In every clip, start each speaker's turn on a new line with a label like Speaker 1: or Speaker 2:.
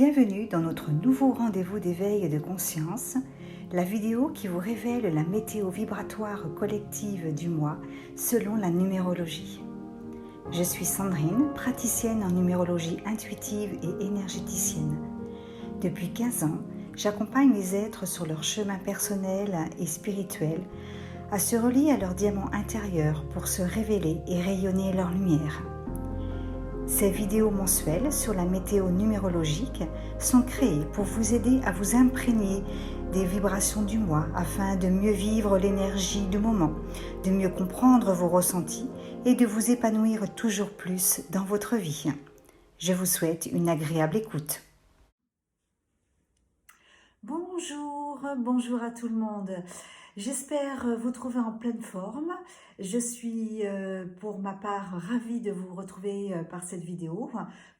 Speaker 1: Bienvenue dans notre nouveau rendez-vous d'éveil de conscience, la vidéo qui vous révèle la météo vibratoire collective du mois selon la numérologie. Je suis Sandrine, praticienne en numérologie intuitive et énergéticienne. Depuis 15 ans, j'accompagne les êtres sur leur chemin personnel et spirituel à se relier à leur diamant intérieur pour se révéler et rayonner leur lumière. Ces vidéos mensuelles sur la météo numérologique sont créées pour vous aider à vous imprégner des vibrations du mois afin de mieux vivre l'énergie du moment, de mieux comprendre vos ressentis et de vous épanouir toujours plus dans votre vie. Je vous souhaite une agréable écoute. Bonjour à tout le monde. J'espère vous trouver en pleine forme. Je suis pour ma part ravie de vous retrouver par cette vidéo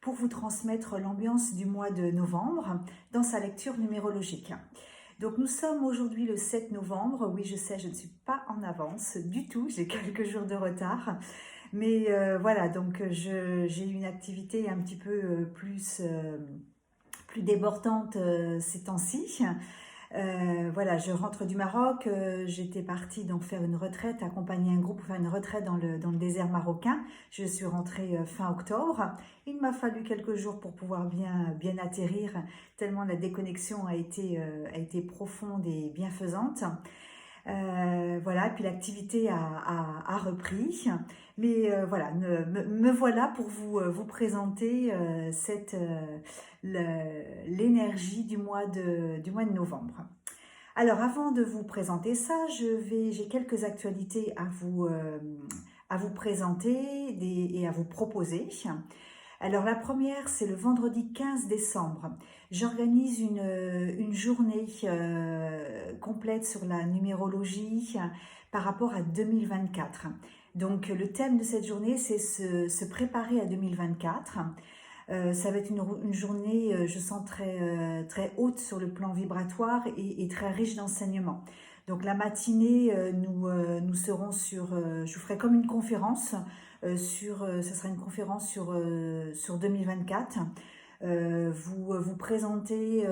Speaker 1: pour vous transmettre l'ambiance du mois de novembre dans sa lecture numérologique. Donc nous sommes aujourd'hui le 7 novembre. Oui, je sais, je ne suis pas en avance du tout, j'ai quelques jours de retard. Mais voilà, donc j'ai une activité un petit peu plus débordante ces temps-ci. Voilà, je rentre du Maroc, j'étais partie donc faire une retraite, accompagner un groupe pour faire une retraite dans le désert marocain. Je suis rentrée fin octobre. Il m'a fallu quelques jours pour pouvoir bien atterrir, tellement la déconnexion a été profonde et bienfaisante. Voilà, et puis l'activité a repris. Mais voilà, me voilà pour vous présenter l'énergie du mois de novembre. Alors, avant de vous présenter ça, j'ai quelques actualités à vous présenter et à vous proposer. Alors, la première, c'est le vendredi 15 décembre. J'organise une journée complète sur la numérologie par rapport à 2024. Donc, le thème de cette journée, c'est se préparer à 2024. Ça va être une journée, je sens, très haute sur le plan vibratoire et très riche d'enseignements. Donc la matinée, nous serons je vous ferai comme une conférence, ça sera une conférence sur 2024. Vous présentez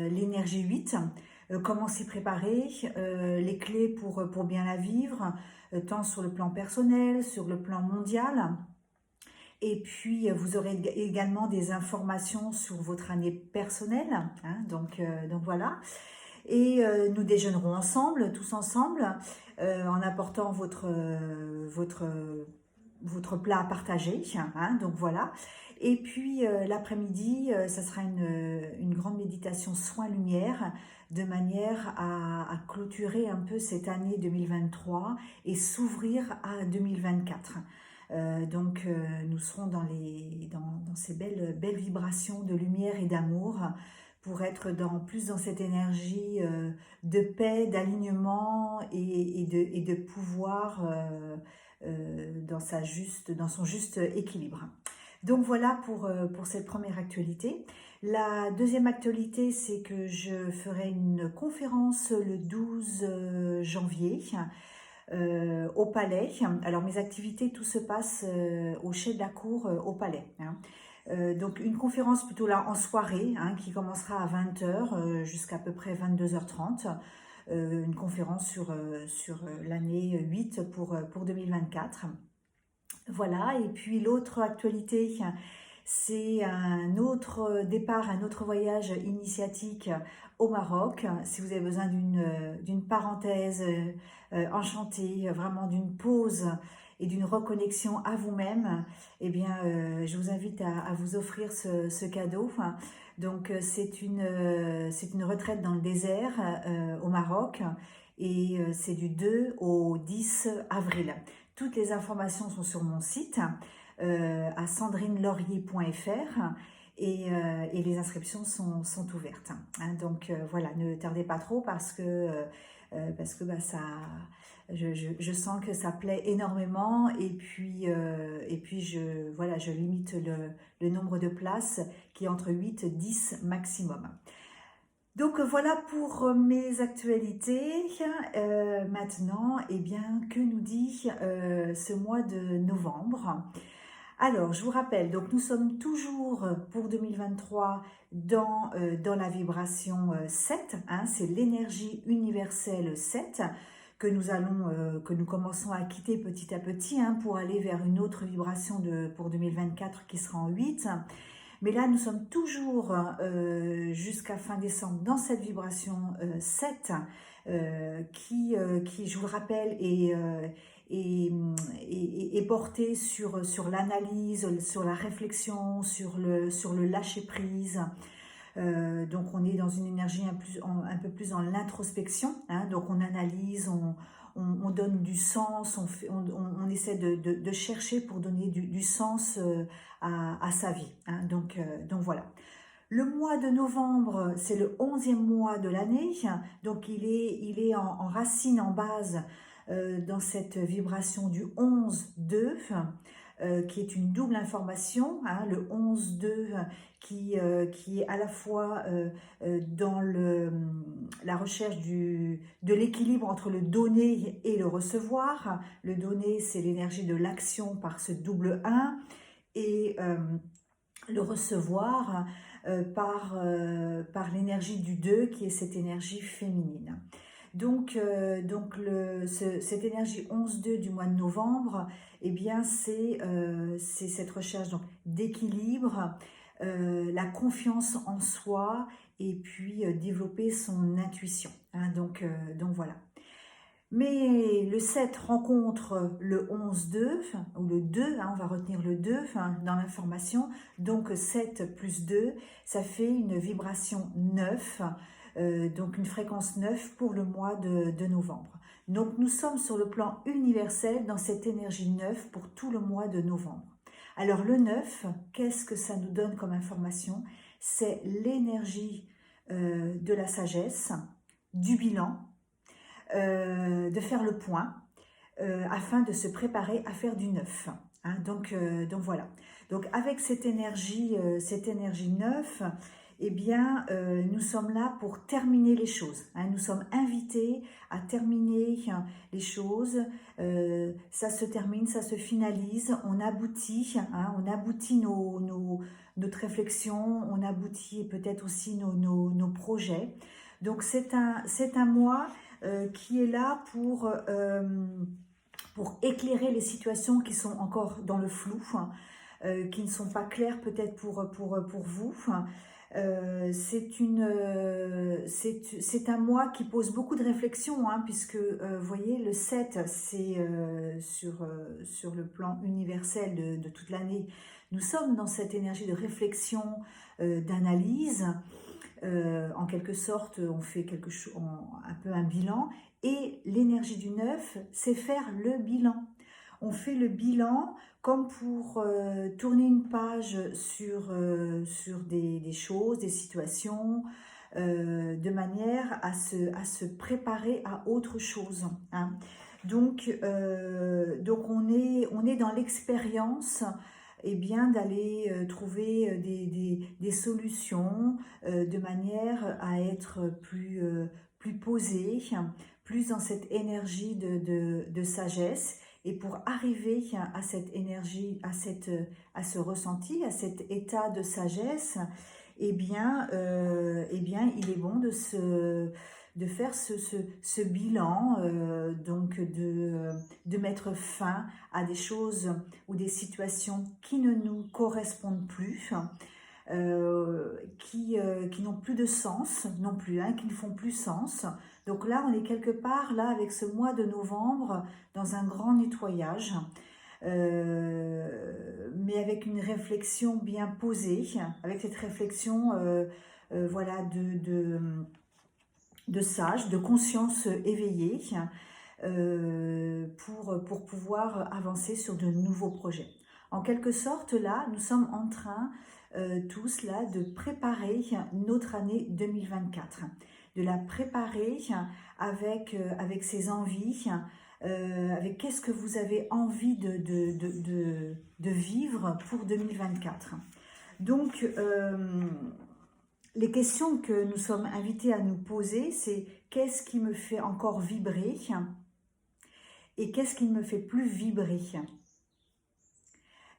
Speaker 1: l'énergie 8, comment s'y préparer, les clés pour bien la vivre, tant sur le plan personnel, sur le plan mondial. Et puis, vous aurez également des informations sur votre année personnelle. Hein, donc voilà. Et nous déjeunerons ensemble, tous ensemble, en apportant votre plat à partager. Hein, donc voilà. Et puis, l'après-midi, ça sera une grande méditation soin-lumière, de manière à clôturer un peu cette année 2023 et s'ouvrir à 2024. Donc nous serons dans ces belles vibrations de lumière et d'amour pour être plus dans cette énergie de paix, d'alignement et de pouvoir dans son juste équilibre. Donc voilà pour cette première actualité. La deuxième actualité, c'est que je ferai une conférence le 12 janvier au Palais. Alors mes activités, tout se passe au Chai de la Cour au Palais. Hein. Donc une conférence plutôt là en soirée, hein, qui commencera à 20h jusqu'à peu près 22h30. Une conférence sur l'année 8 pour 2024. Voilà, et puis l'autre actualité, c'est un autre départ, un autre voyage initiatique au Maroc. Si vous avez besoin d'une parenthèse enchantée, vraiment d'une pause et d'une reconnexion à vous-même, eh bien, je vous invite à vous offrir ce cadeau. Donc, c'est une retraite dans le désert au Maroc et c'est du 2 au 10 avril. Toutes les informations sont sur mon site à sandrinelaurier.fr et les inscriptions sont ouvertes. Hein, donc voilà, ne tardez pas trop parce que je sens que ça plaît énormément et puis je limite le nombre de places qui est entre 8 et 10 maximum. Donc voilà pour mes actualités. Maintenant, eh bien, que nous dit ce mois de novembre ? Alors, je vous rappelle, donc nous sommes toujours pour 2023 dans la vibration 7, hein, c'est l'énergie universelle 7 que nous commençons à quitter petit à petit, hein, pour aller vers une autre vibration pour 2024 qui sera en 8. Mais là, nous sommes toujours jusqu'à fin décembre dans cette vibration 7 qui, je vous le rappelle, est portée sur l'analyse, sur la réflexion, sur le lâcher-prise. Donc on est dans une énergie un peu plus dans l'introspection, hein, donc on analyse, on donne du sens, on essaie de chercher pour donner du sens à sa vie, hein, donc voilà. Le mois de novembre, c'est le 11e mois de l'année, donc il est en racine, en base, dans cette vibration du 11-2, qui est une double information, hein, le 11-2 qui est à la fois dans la recherche de l'équilibre entre le donner et le recevoir. Le donner, c'est l'énergie de l'action par ce double 1, et le recevoir par l'énergie du 2, qui est cette énergie féminine. Donc cette énergie 11-2 du mois de novembre, eh bien c'est cette recherche d'équilibre, la confiance en soi, et puis développer son intuition, hein, donc voilà. Mais le 7 rencontre le 11-2, ou le 2, hein, on va retenir le 2 dans l'information, donc 7 plus 2, ça fait une vibration 9, donc une fréquence 9 pour le mois de novembre. Donc nous sommes sur le plan universel dans cette énergie 9 pour tout le mois de novembre. Alors le 9, qu'est-ce que ça nous donne comme information? C'est l'énergie de la sagesse, du bilan, de faire le point, afin de se préparer à faire du 9. Hein, donc voilà. Donc avec cette énergie 9, eh bien, nous sommes là pour terminer les choses. Hein, nous sommes invités à terminer les choses. Ça se termine, ça se finalise. On aboutit, hein, notre réflexion, on aboutit peut-être aussi nos projets. Donc c'est un mois qui est là pour éclairer les situations qui sont encore dans le flou, qui ne sont pas claires peut-être pour vous. C'est un mois qui pose beaucoup de réflexions, hein, puisque vous voyez, le 7, c'est sur le plan universel de toute l'année. Nous sommes dans cette énergie de réflexion, d'analyse. En quelque sorte, on fait un peu un bilan, et l'énergie du 9, c'est faire le bilan. On fait le bilan comme pour tourner une page sur des choses, des situations, de manière à se préparer à autre chose, hein. Donc on est dans l'expérience, et bien d'aller trouver des solutions, de manière à être plus posé, plus dans cette énergie de sagesse. Et pour arriver à cette énergie, à ce ressenti, à cet état de sagesse, eh bien, il est bon de faire ce bilan, donc de mettre fin à des choses ou des situations qui ne nous correspondent plus, qui n'ont plus de sens non plus, hein, qui ne font plus sens. Donc là, on est quelque part, là, avec ce mois de novembre, dans un grand nettoyage, mais avec une réflexion bien posée, avec cette réflexion voilà, de sage, de conscience éveillée, pour pouvoir avancer sur de nouveaux projets. En quelque sorte, là, nous sommes en train tous là de préparer notre année 2024, de la préparer avec ses envies, avec qu'est-ce que vous avez envie de vivre pour 2024. Donc, les questions que nous sommes invités à nous poser, c'est qu'est-ce qui me fait encore vibrer et qu'est-ce qui ne me fait plus vibrer.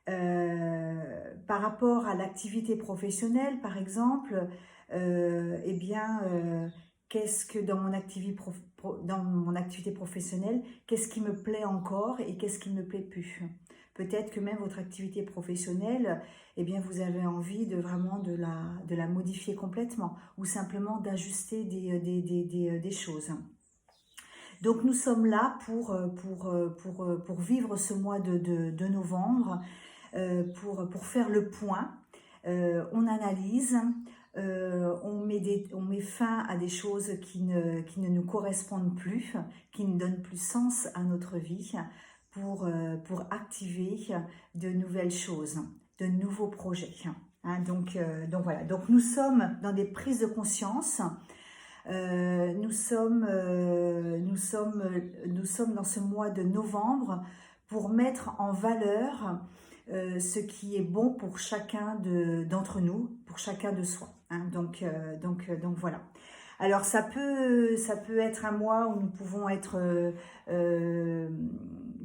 Speaker 1: Par rapport à l'activité professionnelle, par exemple, eh bien, qu'est-ce que dans dans mon activité professionnelle, qu'est-ce qui me plaît encore et qu'est-ce qui ne me plaît plus? Peut-être que même votre activité professionnelle, eh bien, vous avez envie de vraiment de la modifier complètement ou simplement d'ajuster des choses. Donc nous sommes là pour vivre ce mois de novembre, pour faire le point. On analyse, on met fin à des choses qui ne nous correspondent plus, qui ne donnent plus sens à notre vie, pour activer de nouvelles choses, de nouveaux projets. Hein, donc voilà, donc nous sommes dans des prises de conscience. Nous sommes dans ce mois de novembre pour mettre en valeur ce qui est bon pour chacun d'entre nous, pour chacun de soi. Hein. Donc voilà. Alors ça peut être un mois où nous pouvons être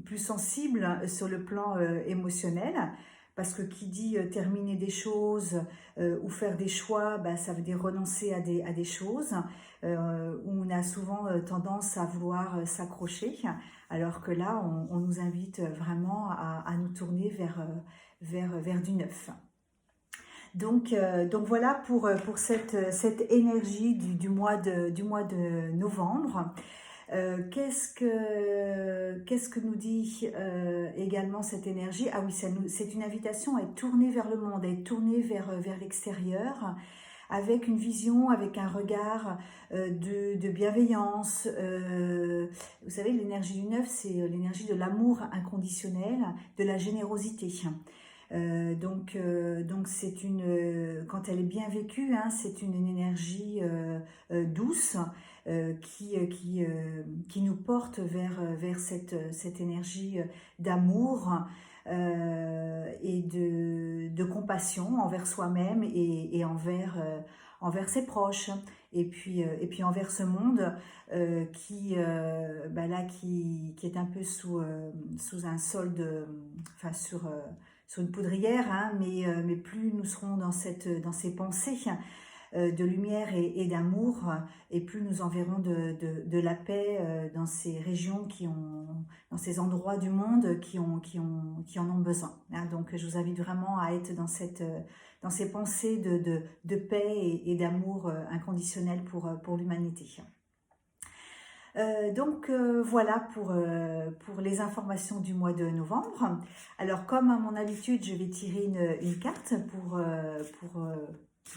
Speaker 1: plus sensibles sur le plan émotionnel, parce que qui dit terminer des choses ou faire des choix, bah, ça veut dire renoncer à des choses où on a souvent tendance à vouloir s'accrocher, alors que là, on nous invite vraiment à nous tourner vers du neuf. Donc voilà pour cette énergie du mois de novembre. Qu'est-ce que nous dit également cette énergie? Ah oui, c'est une invitation à être tournée vers le monde, à être tournée vers l'extérieur, avec une vision, avec un regard de bienveillance. Vous savez, l'énergie du neuf, c'est l'énergie de l'amour inconditionnel, de la générosité. Donc c'est quand elle est bien vécue, hein, c'est une énergie douce qui nous porte vers cette énergie d'amour et de compassion envers soi-même et envers ses proches. Et puis envers ce monde qui est un peu sous un sol sur une poudrière, hein, mais plus nous serons dans ces pensées de lumière et d'amour, et plus nous enverrons de la paix dans ces régions dans ces endroits du monde qui en ont besoin. Hein. Donc je vous invite vraiment à être dans ces pensées de paix et d'amour inconditionnel pour l'humanité. Voilà pour les informations du mois de novembre. Alors comme à mon habitude, je vais tirer une carte pour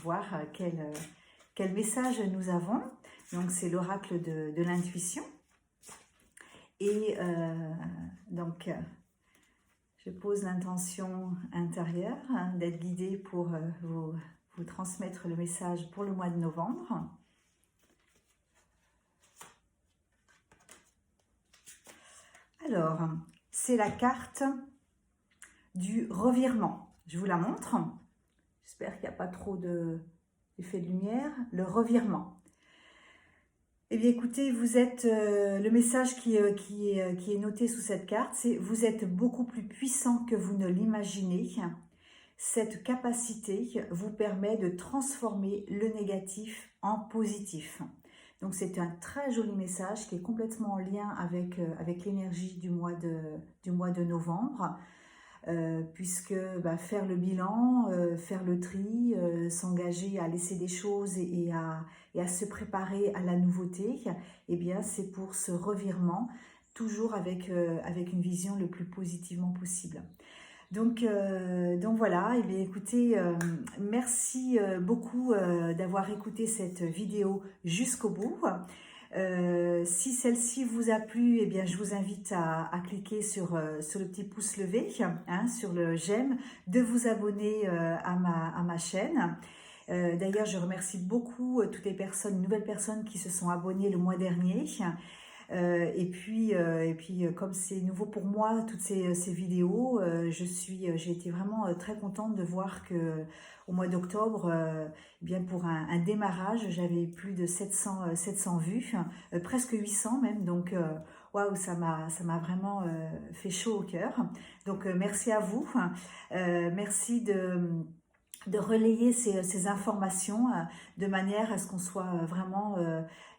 Speaker 1: voir quel message nous avons. Donc c'est l'oracle de l'intuition. Et je pose l'intention intérieure d'être guidée pour vous transmettre le message pour le mois de novembre. Alors, c'est la carte du revirement. Je vous la montre. J'espère qu'il n'y a pas trop d'effet de lumière. Le revirement. Eh bien, écoutez, vous êtes le message qui est noté sous cette carte, c'est vous êtes beaucoup plus puissant que vous ne l'imaginez. Cette capacité vous permet de transformer le négatif en positif. Donc c'est un très joli message qui est complètement en lien avec l'énergie du mois de novembre, puisque faire le bilan, faire le tri, s'engager à laisser des choses et à se préparer à la nouveauté, eh bien c'est pour ce revirement, toujours avec une vision le plus positivement possible. Donc voilà, et bien écoutez, merci beaucoup d'avoir écouté cette vidéo jusqu'au bout. Si celle-ci vous a plu, eh bien je vous invite à cliquer sur le petit pouce levé, hein, sur le j'aime, de vous abonner à ma chaîne. D'ailleurs, je remercie beaucoup toutes les nouvelles personnes qui se sont abonnées le mois dernier. Et puis comme c'est nouveau pour moi toutes ces vidéos, j'ai été vraiment très contente de voir que au mois d'octobre, bien pour un démarrage, j'avais plus de 700 vues, presque 800 même, donc waouh, ça m'a vraiment fait chaud au cœur. Donc merci à vous, merci de relayer ces informations de manière à ce qu'on soit vraiment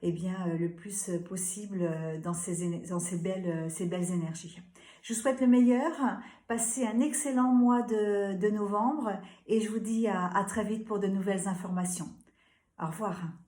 Speaker 1: eh bien, le plus possible dans ces belles énergies. Je vous souhaite le meilleur, passez un excellent mois de novembre et je vous dis à très vite pour de nouvelles informations. Au revoir.